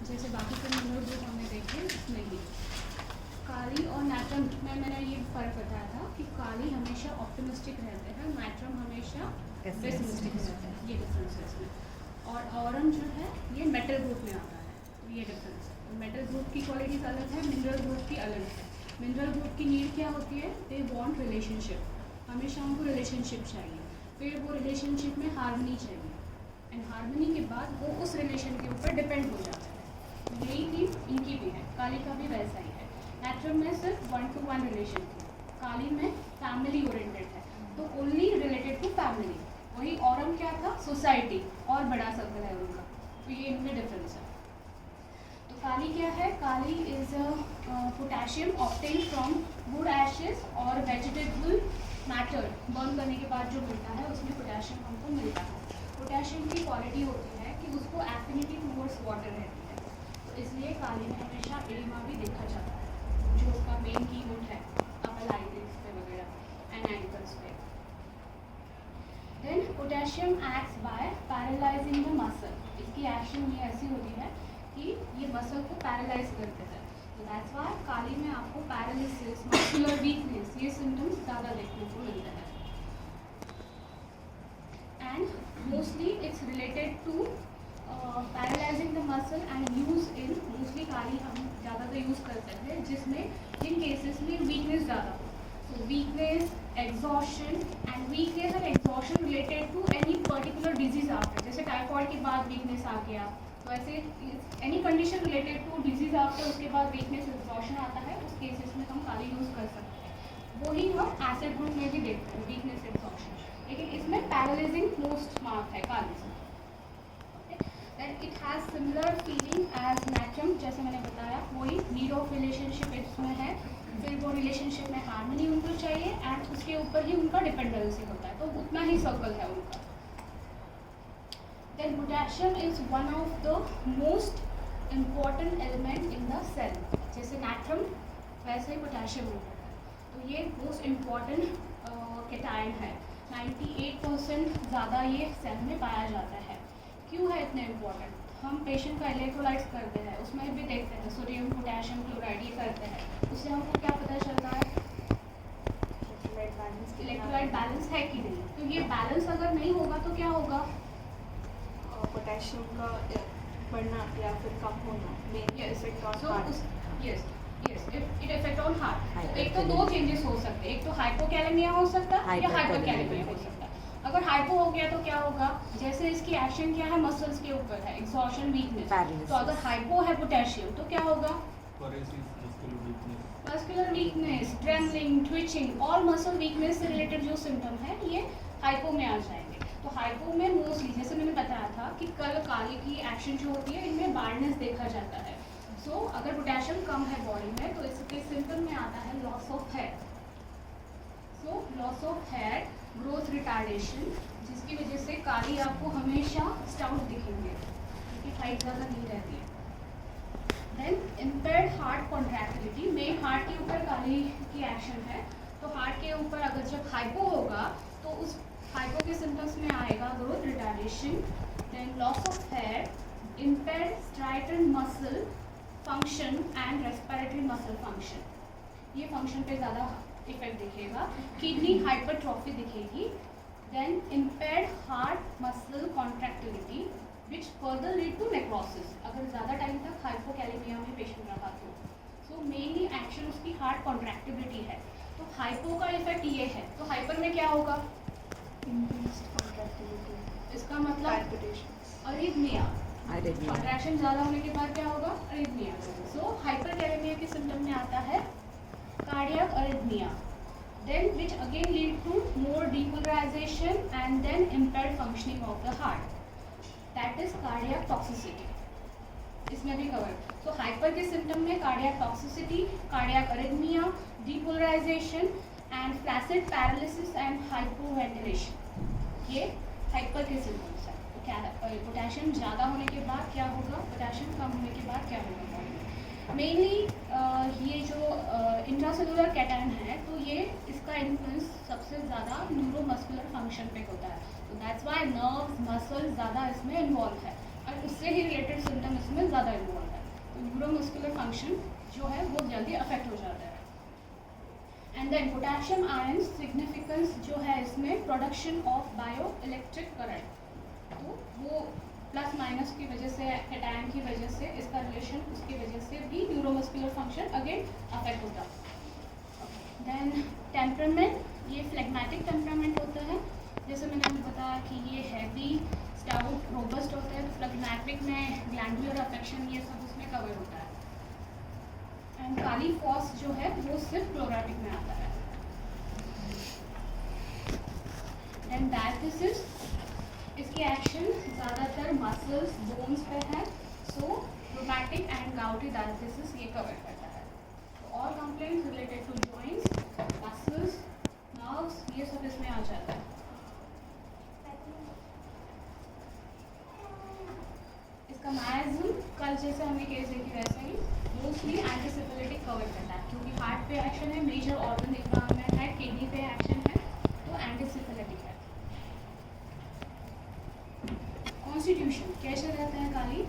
जैसे बाकी के मिनरल ग्रुप हमने देखे उसमें ही काली और नाइट्रम में मैंने ये फ़र्क बताया था कि काली हमेशा ऑप्टिमिस्टिक रहते हैं, नाइट्रम हमेशा पेसिमिस्टिक रहते हैं, ये डिफरेंस है इसमें। और ऑरम जो है ये मेटल ग्रुप में आता है, तो ये डिफरेंस है। मेटल ग्रुप की क्वालिटीज़ अलग है, मिनरल ग्रुप की अलग है। मिनरल ग्रुप की नीड क्या होती है? दे वांट रिलेशनशिप, हमेशा उनको रिलेशनशिप चाहिए, फिर वो रिलेशनशिप में हार्मनी चाहिए, एंड हार्मनी के बाद वो उस रिलेशन के ऊपर डिपेंड हो जाता है। यही थी इनकी भी है, काली का भी वैसा ही है। नाइट्रम में सिर्फ 1-to-1 रिलेशन थी, काली में फैमिली ओरिएंटेड है, तो ओनली रिलेटेड टू फैमिली। वही ऑरम क्या था? सोसाइटी, और बड़ा सर्कल है उनका, तो ये इनमें डिफरेंस है। तो काली क्या है? Kali is potassium obtain from wood ashes और वेजिटेबल मैटर बर्न करने के बाद जो मिलता है उसमें पोटेशियम हमको मिलता है। पोटेशियम की क्वालिटी होती है कि उसको एफिनिटी टूवर्ड्स वाटर रहती है, तो इसलिए काली में हमेशा एडिमा भी देखा जाता है, जो उसका मेन कीवर्ड है अपल आइलिड्स पे वगैरह एंड एंकल्स पे। Then potassium acts by paralysing the muscle, इसकी एक्शन ये ऐसी होती है कि ये मसल को पैरालाइज करते हैं, तो दैट्स व्हाई काली में आपको पैरालिसिस, मस्कुलर वीकनेस, ये सिम्टम्स ज़्यादा देखने को मिलते हैं। And mostly it's related to paralysing the muscle and use in, mostly kali हम ज़्यादातर यूज़ करते हैं जिसमें जिन केसेस में वीकनेस ज़्यादा हो, तो weakness, exhaustion, and weakness and exhaustion related to any particular disease after, जैसे टाइफॉइड के बाद वीकनेस आ गया, तो ऐसे any condition related to disease after उसके बाद वीकनेस, एग्जॉशन आता है, उस केसेस में हम काली यूज़ कर सकते हैं। वही हम एसिड ग्रुप में भी देखते हैं, वीकनेस, एग्जॉशन, लेकिन इसमें पैरालाइजिंग मोस्ट मार्क है काली से। Then it has similar feeling as natrium, जैसे मैंने बताया वही नीड ऑफ रिलेशनशिप इसमें है, फिर वो रिलेशनशिप में हार्मनी उनको चाहिए एंड उसके ऊपर ही उनका डिपेंडेंसी होता है, तो उतना ही सर्कल है उनका। Then potassium is one of the most important element in the cell, जैसे natrium वैसे ही पोटेशियम होता है, तो ये मोस्ट इम्पॉर्टेंट कैटायन है, 98% ज़्यादा ये सेल में पाया जाता है। क्यों है इतने इम्पोर्टेंट? हम पेशेंट का इलेक्ट्रोलाइट्स करते हैं, उसमें भी देखते हैं सोडियम, पोटेशियम, क्लोराइड ये करते हैं, उससे हमको क्या पता चलता है? इलेक्ट्रोलाइट बैलेंस है कि नहीं, तो ये बैलेंस अगर नहीं होगा तो क्या होगा? पोटेशियम का बढ़ना या फिर कम होना main effect on heart. Yes, it effect on heart. एक तो दो चेंजेस हो सकते हैं, एक तो हाइपोकैलेमिया हो सकता है या हाइपरकैलेमिया हो सकता है। अगर हाइपो हो गया तो क्या होगा? जैसे इसकी एक्शन क्या है? मसल्स के ऊपर है, एक्सॉशन, वीकनेस, तो अगर हाइपो है पोटेशियम तो क्या होगा? Muscular weakness, trembling, twitching, all muscle weakness से रिलेटेड जो सिम्टम है ये हाइपो में आ जाएंगे। तो हाइपो में मोस्टली जैसे मैंने बताया था कि कल काली की एक्शन जो होती है इनमें बार्डनेस देखा जाता है। सो अगर पोटेशियम कम है बॉडी में तो इसके सिम्टम में आता है loss of hair. So loss of hair, growth retardation, जिसकी वजह से काली आपको हमेशा स्टाउट दिखेंगे क्योंकि हाइट ज़्यादा नहीं रहती है। Then impaired heart contractility, main heart के ऊपर काली की एक्शन है, तो हार्ट के ऊपर अगर जब हाइपो होगा तो उस हाइपो के सिम्टम्स में आएगा growth retardation, then loss of hair, impaired striated muscle function and respiratory muscle function, ये फंक्शन पे ज़्यादा इफेक्ट दिखेगा। किडनी हाइपरट्रॉफी दिखेगी, then impaired heart muscle contractility which further lead to necrosis, अगर ज़्यादा टाइम तक हाइपोकैलेमिया में पेशेंट रहा तो। सो मेनली एक्शन उसकी हार्ट कॉन्ट्रैक्टिबिलिटी है, तो हाइपो का इफेक्ट ये है, तो हाइपर में क्या होगा? इसका मतलब अरिथमिया, कॉन्ट्रैक्शन ज़्यादा होने के बाद क्या होगा? अरिथमिया। सो हाइपरकैलेमिया के सिम्टम में आता है cardiac arrhythmia, then which again lead to more depolarization and then impaired functioning of the heart, that is cardiac toxicity, इसमें भी कवर। तो हाइपर के सिम्टम में cardiac toxicity, cardiac arrhythmia, depolarization and flaccid paralysis and hypoventilation, ये hyper के symptoms हैं। तो क्या पोटेशियम ज़्यादा होने के बाद क्या होगा? पोटेशियम कम होने के बाद क्या होगा? मेनली ये जो इंट्रासेलुलर कैटायन है तो ये इसका इन्फ्लुएंस सबसे ज़्यादा न्यूरोमस्कुलर फंक्शन पे होता है, तो दैट्स वाई नर्व्स, मसल ज़्यादा इसमें इन्वॉल्व है और उससे ही रिलेटेड सिम्टम इसमें ज़्यादा इन्वॉल्व है। न्यूरोमस्कुलर फंक्शन जो है वो जल्दी अफेक्ट हो जाता है। And then potassium ion significance जो है इसमें production of bio electric current, तो वो प्लस माइनस की वजह से, कैटायन की वजह से, इसका रिलेशन उसकी वजह से भी न्यूरोमस्कुलर फंक्शन अगेन अफेक्ट होता है। देन टेम्परामेंट, ये फ्लेगमेटिक टेम्परामेंट होता है, जैसे मैंने आपको बताया कि ये हैवी, स्टाउट, रोबस्ट होता है। तो फ्लेगमेटिक में ग्लैंडुलर अफेक्शन ये सब उसमें कवर होता है। एंड काली फॉस जो है वो सिर्फ क्लोराटिक में आता है। एंड डायथिसिस, इसकी एक्शन ज़्यादातर मसल्स, बोन्स पे है, so rheumatic and gouty diathesis ये कवर करता है। तो all complaints related to joints, muscles, nerves, ये सब इसमें आ जाता है। इसका मायाज्म कल जैसे हमने केस देखी वैसे ही मोस्टली एंटीसिफिलिटिक कवर करता है, क्योंकि हार्ट पे एक्शन है, मेजर ऑर्गन एग्जाम में है, किडनी पे एक्शन है, तो एंटीसिफिलिटिक है। कॉन्स्टिट्यूशन कैसे रहता है काली?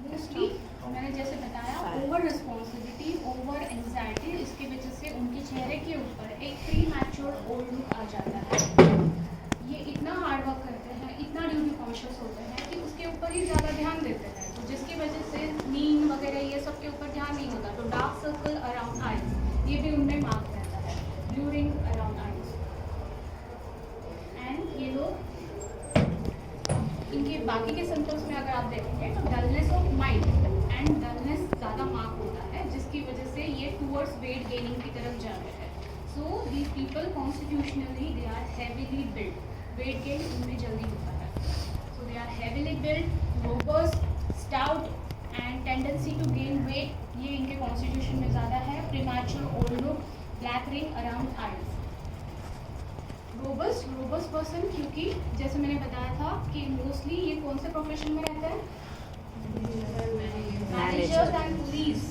मोस्टली मैंने जैसे बताया, ओवर रिस्पॉन्सिबिलिटी, ओवर एंजाइटी, इसकी वजह से उनके चेहरे के ऊपर एक प्री मैच्योर ओल्ड लुक आ जाता है। ये इतना हार्ड वर्क करते हैं, इतना ड्यूटी कॉन्शियस होते हैं कि उसके ऊपर ही ज़्यादा ध्यान देते हैं, तो जिसकी वजह से नींद वगैरह ये सब के ऊपर ध्यान नहीं होता। तो डार्क सर्कल अराउंड आइज, ये भी उनमें मार्क रहता है, blue ring around eyes. And ये लोग, इनके बाकी के सिम्टम्स में अगर आप देखेंगे तो dullness of mind and dullness ज़्यादा मार्क होता है, जिसकी वजह से ये टूवर्ड्स वेट गेनिंग की तरफ जाते हैं। So these people constitutionally they are heavily build, weight gain उनमें जल्दी होता है। So they are heavily build, robust, stout and tendency to gain weight, ये इनके कॉन्स्टिट्यूशन में ज़्यादा है। Premature old look, black ring around eyes. Robust person, क्योंकि जैसे मैंने बताया था कि मोस्टली ये कौन से प्रोफेशन में रहता है? Managers and police.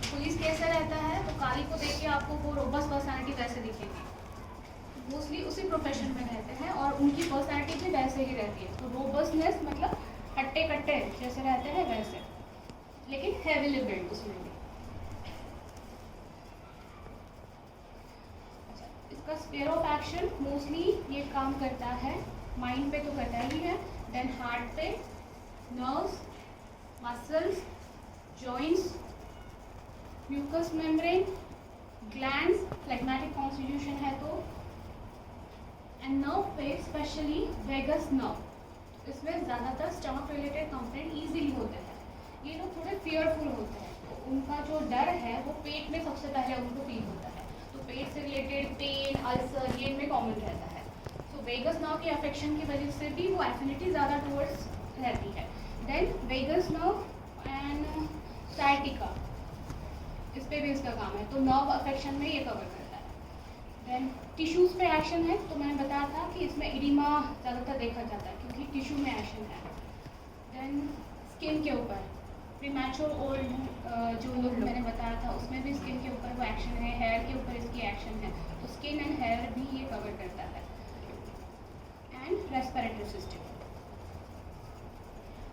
पुलिस कैसे रहता है? तो काली को देख के आपको वो रोबस्ट पर्सनालिटी वैसे दिखेगी, मोस्टली उसी प्रोफेशन में रहते हैं और उनकी पर्सनालिटी भी वैसे ही रहती है। तो रोबस्टनेस मतलब हट्टे कट्टे जैसे रहते हैं वैसे, लेकिन हैवीली बिल्ड उसमें भी। इसका स्फीयर ऑफ एक्शन मोस्टली ये काम करता है माइंड पे, तो करता ही है, देन हार्ट पे, nerves, muscles, joints, mucous membrane, glands, phlegmatic constitution है तो, एंड नर्व पे स्पेशली वेगस नर्व, इसमें ज़्यादातर स्टमक रिलेटेड कंप्लेंट ईजिली होते हैं। ये लोग थोड़े फियरफुल होते हैं, तो उनका जो डर है वो पेट में सबसे पहले उनको फील होता है, तो पेट से रिलेटेड पेन, अल्सर, ये इनमें कॉमन रहता है। तो वेगस नर्व के अफेक्शन की वजह से भी वो एफिनिटी ज़्यादा टूवर्ड्स रहती है। Then vagus nerve and sciatica, इस पे भी इसका काम है, तो नर्व अफेक्शन में ये कवर करता है। देन टिश्यूज़ पे एक्शन है, तो मैंने बताया था कि इसमें इडिमा ज़्यादातर देखा जाता है क्योंकि टिश्यू में एक्शन है। देन स्किन के ऊपर प्रीमैच्योर ओल्ड जो लोग मैंने बताया था उसमें भी स्किन के ऊपर वो एक्शन है, हेयर के ऊपर इसकी एक्शन है, तो स्किन एंड हेयर भी ये कवर करता है। एंड रेस्पिरेटरी सिस्टम,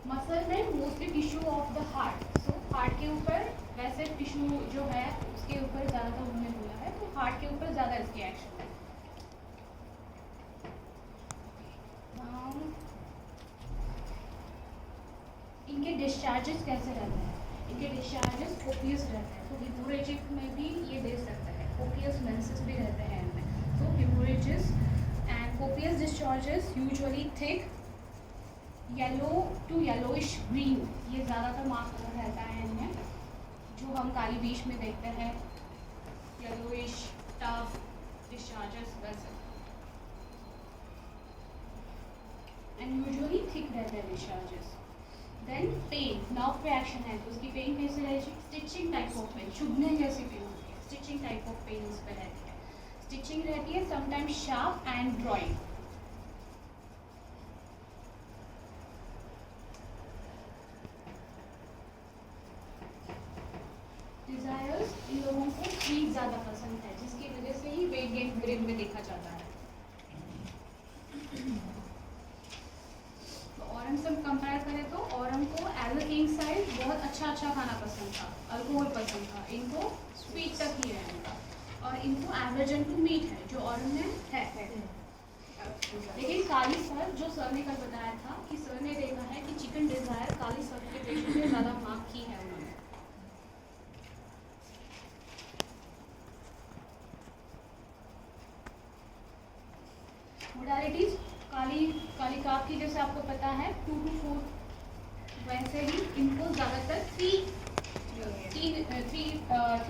मसल में mostly tissue of the heart, so heart के ऊपर वैसे टिश्यू जो है उसके ऊपर ज़्यादातर उन्होंने बोला है, तो हार्ट के ऊपर ज़्यादा इसकी एक्शन है। इनके डिस्चार्जेस कैसे रहते हैं? इनके डिस्चार्जेस कोपियस रहते हैं, तो हिमोरेजिक में भी ये दे सकता है, कोपियस मेंसेस भी रहते हैं इनमें। तो haemorrhages and copious discharges usually thick yellow to yellowish green, ये ज़्यादातर मार्क कलर रहता है इनमें, जो हम काली बीच में देखते हैं, येलोइश टफ डिस्चार्जेस वैसे, एंड यूजुअली थिक रहते हैं डिस्चार्जेस। देन पेन, नर्व पे एक्शन है तो उसकी पेन कैसे रहेगी? स्टिचिंग टाइप ऑफ पेन, चुभने जैसी पेन होती है, स्टिचिंग टाइप ऑफ पेन इस पर रहती है। स्टिचिंग रहती है, sometimes sharp and drawing. Desires, इन लोगों को स्वीट ज़्यादा पसंद है, जिसकी वजह से ही वेट गेन यूरिन में देखा जाता है। तो ऑरम से कंपेयर करें तो ऑरम को एज अ किंग साइज बहुत अच्छा अच्छा खाना पसंद था, अल्कोहल पसंद था, इनको स्वीट तक ही रहेगा, और इनको एवर्जन टू मीट है जो ऑरल में है। लेकिन काली सर जो सर ने कल बताया था कि सर ने देखा है कि चिकन डिजायर काली सर के पेशेंट में ज़्यादा मार्क की है उन्होंने। मोडालिटीज काली काप की जैसे आपको पता है 2 to 4, वैसे ही इनको ज़्यादातर 3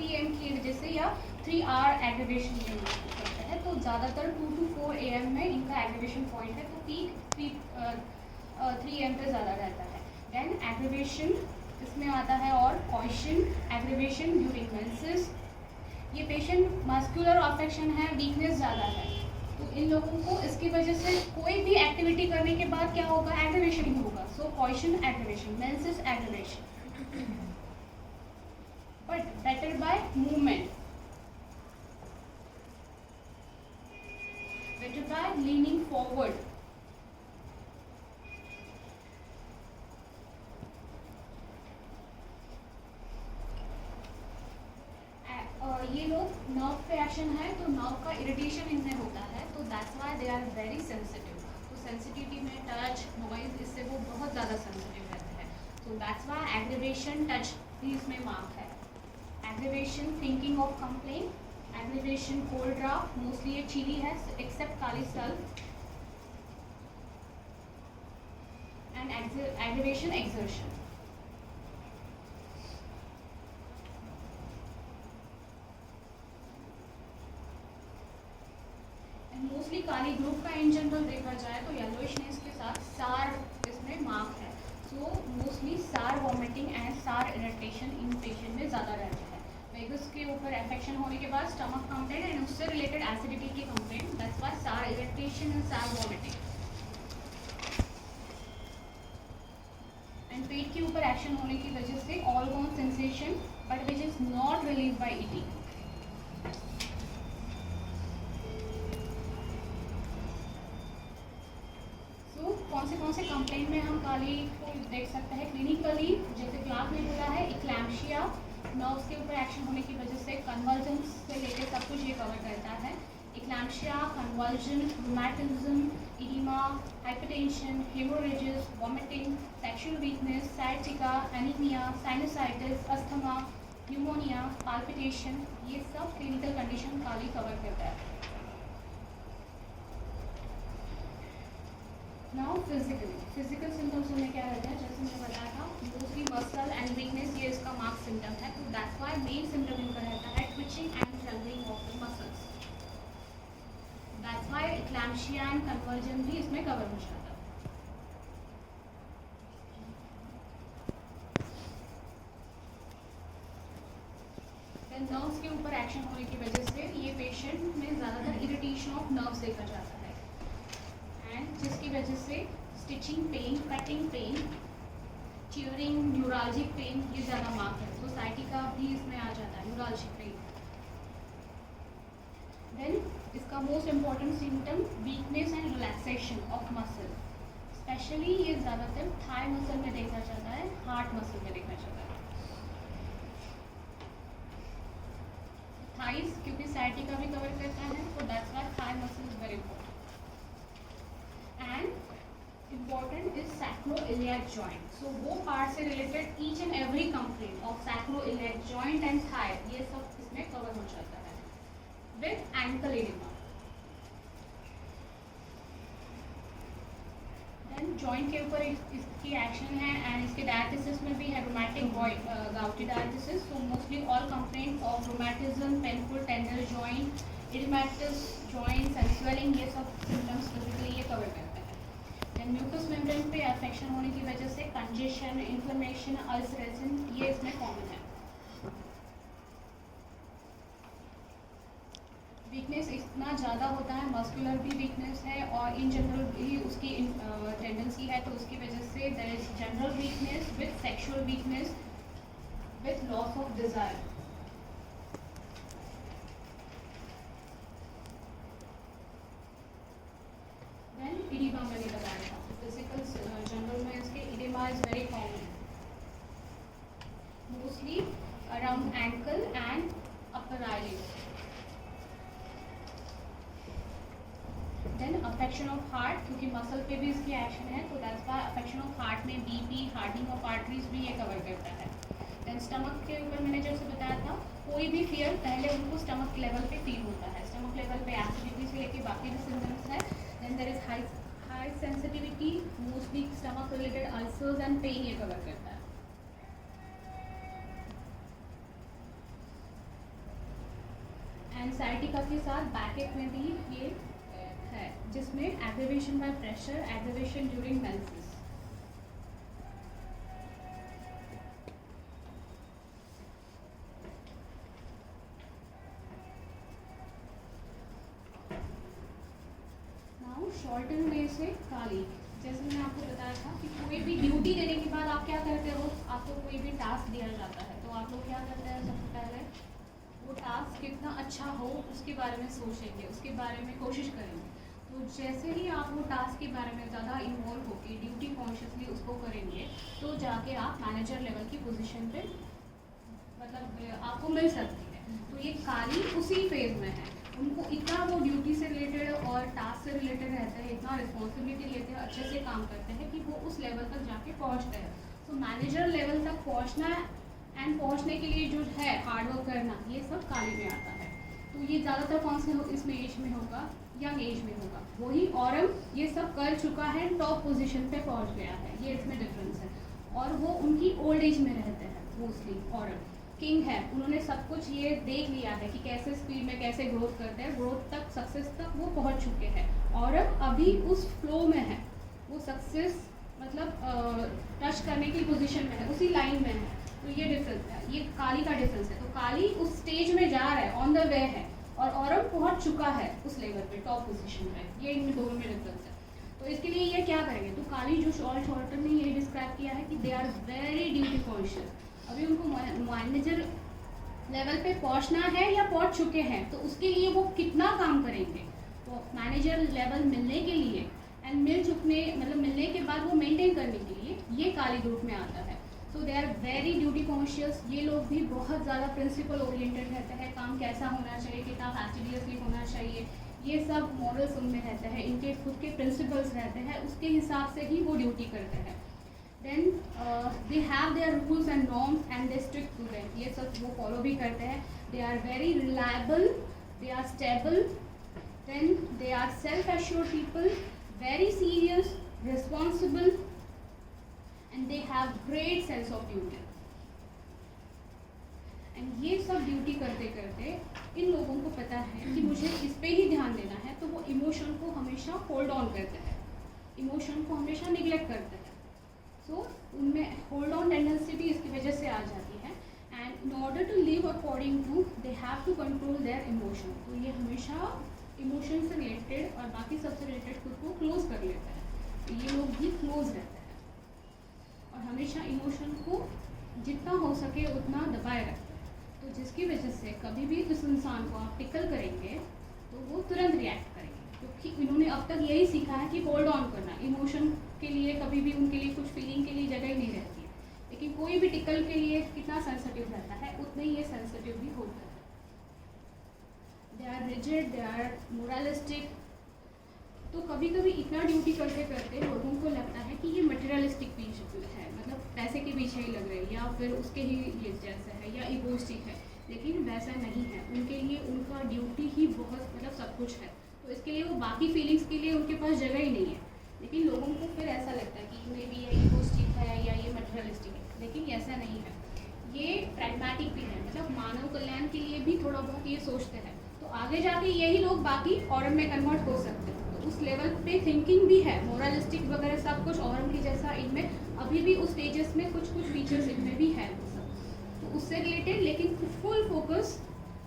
AM की वजह से या 3 आवर एग्रीवेशन में करते हैं, तो ज़्यादातर 2 to 4 AM में इनका एग्रीवेशन पॉइंट है, तो पीक 3 AM पे ज़्यादा रहता है। देन एग्रीवेशन इसमें आता है, और कॉइशन एग्रीवेशन ड्यूरिंग मेंसेस। ये पेशेंट मस्कुलर अफेक्शन है, वीकनेस ज़्यादा है, तो इन लोगों को इसकी वजह से कोई भी एक्टिविटी करने के बाद क्या होगा, एग्रीवेशन ही होगा। So coition aggravation, menses aggravation, but better by movement, better by leaning forward. ये लोग नर्व पे एक्शन है, तो नर्व का इरिटेशन इनमें होता है, तो that's why they are very sensitive. तो सेंसिटिविटी में टच, नॉइज, इससे वो बहुत ज़्यादा सेंसिटिव रहते हैं, तो दैट्स व्हाई एग्रीवेशन टच भी इसमें मार्क है। Aggravation thinking of complain, aggravation cold draft, mostly ये चिली है except kali sulph, and aggravation exertion. Mostly kali group का इन जनरल देखा जाए तो येलोइशनेस के साथ सार इसमें मार्क है, सो मोस्टली सार वॉमिटिंग एंड सार इरिटेशन इन पेशेंट में ज़्यादा रहता है। वेगस के ऊपर इन्फेक्शन होने के बाद स्टमक कंप्लेंट एंड उससे रिलेटेड एसिडिटी की complaint, that's why sour irritation and sour vomiting. And पेट के ऊपर एक्शन होने की वजह से all gone sensation, but which is not relieve by eating. कौन से कंप्लेंट में हम काली को देख सकते हैं क्लिनिकली, जैसे क्लास ने बोला है इक्लैम्शिया, नर्व्स के ऊपर एक्शन होने की वजह से कन्वर्जेंस से लेकर सब कुछ ये कवर करता है। Eclampsia, conversion, rheumatism, oedema, hypertension, haemorrhages, vomiting, sexual weakness, sciatica, anaemia, sinusitis, asthma, pneumonia, palpitation, ये सब क्लिनिकल कंडीशन काली कवर करता है। नाउ फिजिकल सिम्टम्स में क्या रहता है, जैसे मैंने बताया था मोस्टली मसल एंड वीकनेस, ये इसका मार्क सिम्टम है, तो दैट्स व्हाई मेन सिम्टम इनका रहता है twitching and trembling of the muscles, that's why eclampsia and conversion भी इसमें कवर हो जाता है। नर्व्स के ऊपर एक्शन होने की वजह से ये पेशेंट में ज़्यादातर इरिटेशन ऑफ नर्व्स देखा जाता है, एंड जिसकी वजह से stitching pain, cutting pain, chewing, neuralgic pain, ये ज़्यादा मार्क है। सोसाइटी का भी इसमें आ जाता है न्यूरालजिक पेन। देन इसका most important symptom weakness and relaxation of muscle, specially ये ज़्यादातर थाई मसल में देखा जाता है, हार्ट मसल में देखा जाता है। थाइस क्योंकि साइटी का भी कवर करता है, तो that's why thigh muscle is very important. And important is sacroiliac joint, so वो पार्ट से related each and every complaint of sacroiliac joint and thigh, ये सब इसमें कवर हो जाता है with ankle oedema. Then joint के ऊपर इसकी एक्शन है, एंड इसके डायलिसिस में भी है rheumatic gouty diathesis, so mostly all complaints of rheumatism, painful tender joint, oedematous joints and swelling, ये सब सिम्टम्स बेसिकली ये कवर करता है। देन म्यूकस मेम्ब्रेन पे अफेक्शन होने की वजह से कंजेशन, इन्फ्लेमेशन, अल्सरेशन, ये इसमें कॉमन है। वीकनेस इतना ज़्यादा होता है, मस्कुलर भी वीकनेस है और इन जनरल भी उसकी टेंडेंसी है, तो उसकी वजह से there is general weakness with sexual weakness with loss of desire. Then edema मैंने बताया था, फिजिकल जनरल में इसके edema is very common. Mostly around ankle and upper eyelid. Then affection of heart, क्योंकि मसल पे भी इसकी एक्शन है, तो that's why affection of heart में बीपी, हार्डनिंग ऑफ आर्टरीज भी ये कवर करता है. देन स्टमक के ऊपर मैंने जैसे बताया था, कोई भी फियर पहले उनको स्टमक लेवल पे फील होता है. स्टमक लेवल पे एसिडिटी से लेके बाकी भी सिम्टम्स है. Then there is high sensitivity, mostly stomach related ulcers and pain ये कवर करता है. एंजाइटी का के साथ बैकएक में भी ये है, जिसमें aggravation by pressure, aggravation during menses. Now shorten way से काली, जैसे मैंने आपको बताया था कि कोई भी ड्यूटी देने के बाद आप क्या करते हो, आपको कोई भी टास्क दिया जाता है तो आप लोग क्या करते हैं, सबसे पहले वो टास्क कितना अच्छा हो उसके बारे में सोचेंगे, उसके बारे में कोशिश करेंगे. तो जैसे ही आप वो टास्क के बारे में ज़्यादा इन्वॉल्व होकर ड्यूटी कॉन्शियसली उसको करेंगे, तो जाके आप मैनेजर लेवल की पोजीशन पे मतलब आपको मिल सकती है. तो ये काली उसी फेज में है. उनको इतना वो ड्यूटी से रिलेटेड और टास्क से रिलेटेड रहते हैं, इतना रिस्पॉन्सिबिलिटी लेते हैं, अच्छे से काम करते हैं कि वो उस लेवल तक जाके पहुँचते हैं. तो मैनेजर लेवल तक पहुँचना एंड पहुँचने के लिए जो है हार्डवर्क करना, ये सब काली में आता है. तो ये ज़्यादातर कौन से इसमें एज में होगा, यंग एज में होगा. वही औरम ये सब कर चुका है, टॉप पोजीशन पे पहुंच गया है, ये इसमें डिफरेंस है. और वो उनकी ओल्ड एज में रहते हैं मोस्टली. औरम किंग है, उन्होंने सब कुछ ये देख लिया है कि कैसे स्पीड में कैसे ग्रोथ करते हैं, ग्रोथ तक सक्सेस तक वो पहुंच चुके हैं. औरम अभी उस फ्लो में है, वो सक्सेस मतलब टच करने की पोजीशन में है, उसी लाइन में है. तो ये डिफरेंस है, ये काली का डिफरेंस है. तो काली उस स्टेज में जा रहा है, ऑन द वे है, और औरम पहुंच चुका है उस लेवल पे, टॉप पोजीशन पे. ये इन दोनों में डिफरेंस है. तो इसके लिए ये क्या करेंगे, तो काली जो शॉर्टन ने ये डिस्क्राइब किया है कि they are very duty conscious. अभी उनको मैनेजर लेवल पे पहुंचना है या पहुंच चुके हैं, तो उसके लिए वो कितना काम करेंगे. तो मैनेजर लेवल मिलने के लिए एंड मिलने के बाद वो मेंटेन करने के लिए ये काली ग्रुप में आता है. So they are very duty conscious. ये लोग भी बहुत ज़्यादा प्रिंसिपल ओरिएंटेड रहते हैं, काम कैसा होना चाहिए, कितना फैस्टिडियसली होना चाहिए, ये सब मॉरल्स उनमें रहते हैं, इनके खुद के प्रिंसिपल्स रहते हैं, उसके हिसाब से ही वो ड्यूटी करते हैं. Then they have their rules and norms and they stick to them. ये सब वो फॉलो भी करते हैं. They are very reliable, they are stable. Then they are self assured people, very serious, responsible, and they have great sense of duty. And ये सब duty करते करते इन लोगों को पता है कि मुझे इस पे ही ध्यान देना है, तो वो इमोशन को हमेशा होल्ड ऑन करते हैं, इमोशन को हमेशा निगलेक्ट करते हैं. सो उनमें होल्ड ऑन टेंडेंसी भी इसकी वजह से आ जाती है. And in order to live according to they have to control their emotion. तो ये हमेशा इमोशन से रिलेटेड और बाकी सबसे रिलेटेड खुद को क्लोज कर लेते हैं. तो ये लोग भी क्लोज रहते हैं और हमेशा इमोशन को जितना हो सके उतना दबाए रखते हैं. तो जिसकी वजह से कभी भी उस इंसान को आप टिकल करेंगे तो वो तुरंत रिएक्ट करेंगे, क्योंकि इन्होंने अब तक यही सीखा है कि होल्ड ऑन करना. इमोशन के लिए कभी भी उनके लिए कुछ फीलिंग के लिए जगह ही नहीं रहती है. लेकिन कोई भी टिकल के लिए कितना सेंसिटिव रहता है, उतने ही ये सेंसिटिव भी होता है. They are rigid, they are moralistic. तो कभी कभी इतना ड्यूटी करते करते लोगों को लगता है कि ये मटेरियलिस्टिक पीछे है, मतलब पैसे के पीछे ही लग रहे हैं या फिर उसके ही ये जैसे है या इगोइस्टिक है. लेकिन वैसा नहीं है. उनके लिए उनका ड्यूटी ही बहुत मतलब सब कुछ है. तो इसके लिए वो बाकी फीलिंग्स के लिए उनके पास जगह ही नहीं है. लेकिन लोगों को फिर ऐसा लगता है कि मे बी ये इगोइस्टिक है या ये मटेरियलिस्टिक है. लेकिन ऐसा नहीं है. ये प्रैग्मेटिक भी है, मतलब मानव कल्याण के लिए भी थोड़ा बहुत ये सोचते हैं. तो आगे जाके यही लोग बाकी ऑर्म में कन्वर्ट हो सकते हैं. उस लेवल पे थिंकिंग भी है, मोरलिस्टिक वगैरह सब कुछ ऑर्म की जैसा इनमें अभी भी उस स्टेजेस में कुछ फीचर्स इनमें भी है वो सब. तो उससे रिलेटेड लेकिन फुल फोकस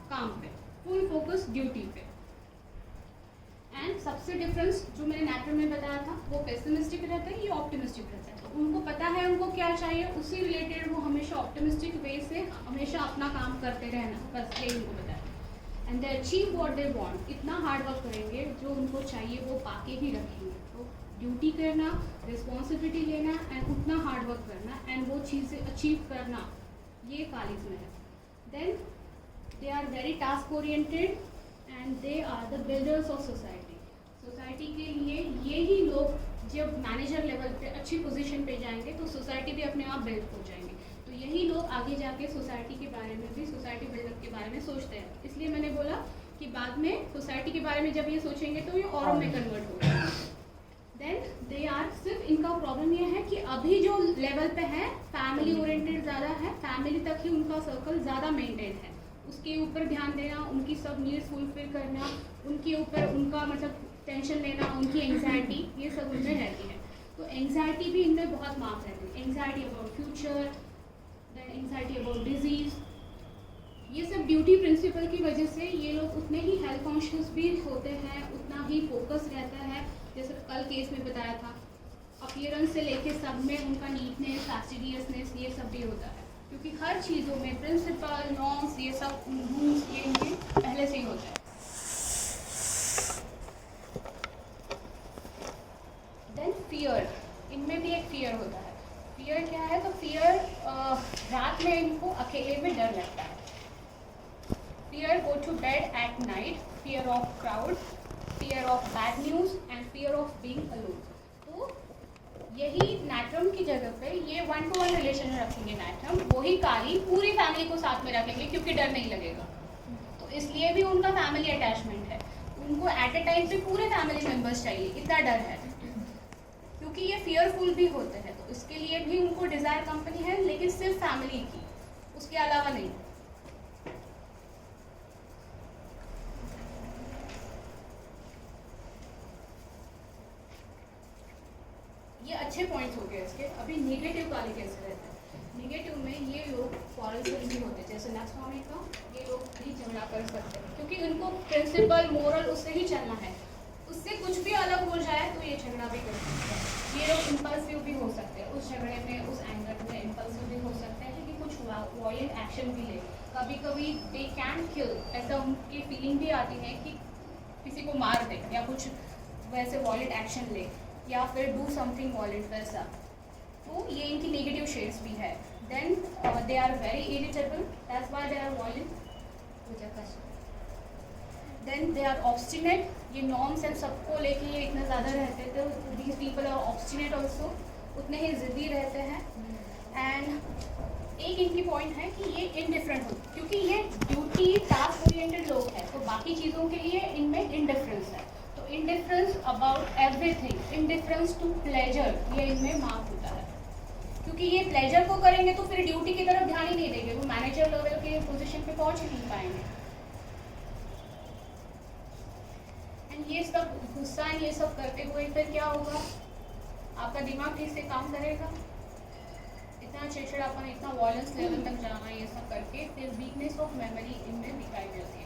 काम पे, फुल फोकस ड्यूटी पे. एंड सबसे डिफरेंस जो मैंने नेचर में बताया था, वो पेसिमिस्टिक रहता है, ये ऑप्टिमिस्टिक रहता है. तो उनको पता है उनको क्या चाहिए, उसी रिलेटेड वो हमेशा ऑप्टिमिस्टिक वे से हमेशा अपना काम करते रहना, बस ये उनको पता है. And they achieve what they want. इतना हार्ड वर्क करेंगे, जो उनको चाहिए वो पाके ही रखेंगे. तो ड्यूटी करना, रिस्पॉन्सिबिलिटी लेना एंड उतना हार्ड वर्क करना एंड वो चीज़ें अचीव करना, ये कालीज में है. Then they are very task oriented and they are the builders of society. Society के लिए ये ही लोग जब मैनेजर लेवल पे अच्छी पोजीशन पे जाएंगे तो सोसाइटी भी अपने आप बिल्ड हो जाएंगे. तो यही लोग आगे जाके सोसाइटी के बारे में भी, सोसाइटी बिल्डअप के बारे में सोचते हैं. इसलिए मैंने बोला कि बाद में सोसाइटी के बारे में जब ये सोचेंगे तो ये औरों में कन्वर्ट होगा. देन दे आर, सिर्फ इनका प्रॉब्लम ये है कि अभी जो लेवल पे है फैमिली ओरिएंटेड ज़्यादा है, फैमिली तक ही उनका सर्कल ज़्यादा मेंटेन है, उसके ऊपर ध्यान देना, उनकी सब नीड्स फुलफिल करना, उनके ऊपर उनका मतलब टेंशन लेना, उनकी एंग्जाइटी, ये सब उनमें रहती है. तो एंग्जाइटी भी इनमें बहुत माफ रहती है. Anxiety about future, then anxiety about disease, ये सब ड्यूटी प्रिंसिपल की वजह से ये लोग उतने ही हेल्थ कॉन्शियस भी होते हैं, उतना ही फोकस रहता है. जैसे कल केस में बताया था, अपीयरेंस से लेके सब में उनका नीटनेस, फैस्टिडियसनेस, ये सब भी होता है. क्योंकि हर चीज़ों में प्रिंसिपल, नॉर्म्स, ये सब रूल्स ये इनके पहले से ही होता है. देन फियर, इनमें भी एक फियर होता है. फियर क्या है? तो फियर रात में इनको अकेले में डर लगता है. Fear go to bed at night, fear of crowd, fear of bad news and fear of being alone. तो यही नैट्रम की जगह पे ये 1-to-1 रिलेशन रखेंगे नैट्रम, वही काली पूरी फैमिली को साथ में रखेंगे क्योंकि डर नहीं लगेगा. तो इसलिए भी उनका फैमिली अटैचमेंट है. उनको एट अ टाइम पे पूरे फैमिली मेम्बर्स चाहिए, इतना डर है, क्योंकि ये फियरफुल भी होते हैं. तो इसके लिए भी उनको डिज़ायर कंपनी है, लेकिन सिर्फ फैमिली की, उसके अलावा नहीं. ये अच्छे पॉइंट्स हो गए इसके. अभी नेगेटिव काली कैसे रहते हैं? नेगेटिव में ये लोग क्वारलसम भी होते हैं, जैसे नेक्स्ट फॉर्म का ये लोग भी झगड़ा कर सकते हैं क्योंकि उनको प्रिंसिपल, मोरल उससे ही चलना है. उससे कुछ भी अलग हो जाए तो ये झगड़ा भी कर सकते हैं. ये लोग इम्पल्सिव भी हो सकते हैं, उस झगड़े में, उस एंगर में इम्पल्सिव भी हो सकते हैं कि कुछ वॉयलेंट एक्शन भी ले. कभी कभी दे कैन किल, ऐसा उनकी फीलिंग भी आती है कि किसी को मार दे या कुछ वैसे वॉयलेंट एक्शन ले या फिर डू समथिंग वॉयलेंट वैसा. तो ये इनकी नेगेटिव शेड्स भी है. Then they are very irritable, that's why they are violent. Then they are obstinate, ये नॉर्म्स एंड सबको लेके ये इतना ज़्यादा रहते थे. These people are obstinate also, उतने ही ज़िद्दी रहते हैं. एंड एक इनकी पॉइंट है कि ये इनडिफरेंट हो, क्योंकि ये ड्यूटी टास्क ओरिएंटेड लोग हैं तो बाकी चीज़ों के लिए इनमें इनडिफरेंस है. तो indifference about everything, indifference to pleasure, ये इनमें मार्क होता है. क्योंकि ये प्लेजर को करेंगे तो फिर ड्यूटी की तरफ ध्यान ही नहीं देंगे, वो मैनेजर लेवल के पोजीशन पे पहुंच ही नहीं पाएंगे. एंड ये सब गुस्सा, ये सब करते हुए फिर क्या होगा? आपका दिमाग ठीक से काम करेगा? इतना चिड़चिड़ापन, इतना वॉयलेंस लेवल तक जाना, ये सब करके फिर वीकनेस ऑफ मेमोरी इनमें दिखाई देती है.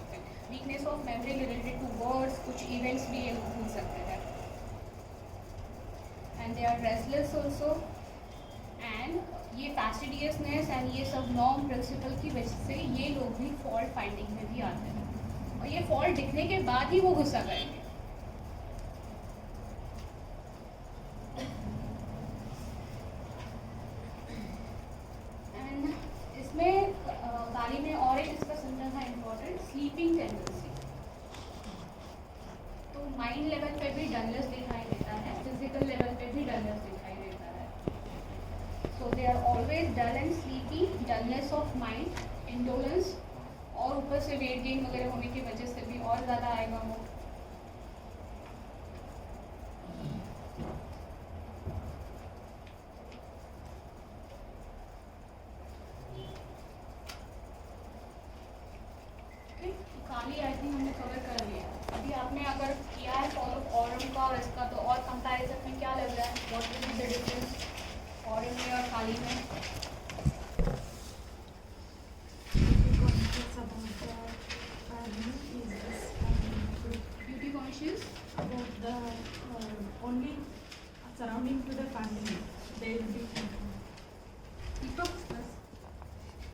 Weakness of memory related to words, कुछ इवेंट्स भी ये भूल सकते हैं. And they are restless also. एंड ये फैस्टिडियसनेस एंड ये सब नॉर्म प्रिंसिपल की वजह से ये लोग भी फॉल्ट फाइंडिंग में भी आते हैं, और ये फॉल्ट दिखने के बाद ही वो गुस्सा करेंगे. एंड इसमें काली में और एक इसका सिम्टम है इम्पॉर्टेंट, स्लीपिंग टेंडेंसी. तो माइंड लेवल पे भी डलनेस दिखाई देता है, फिजिकल लेवल पे भी डलनेस दिखाई देता है. So they are always dull and sleepy, dullness of mind, indolence, और ऊपर से वेट गेन वगैरह होने की वजह से भी और ज़्यादा आएगा वो. काली आई थिंक हमने कवर कर लिया. अभी आपने अगर किया है फॉलो ऑरम का और इसका, तो और कंपैरिजन में क्या लग रहा है? What will be the difference Aurum में और काली में? Beauty conscious about the only surrounding to the family. They will be people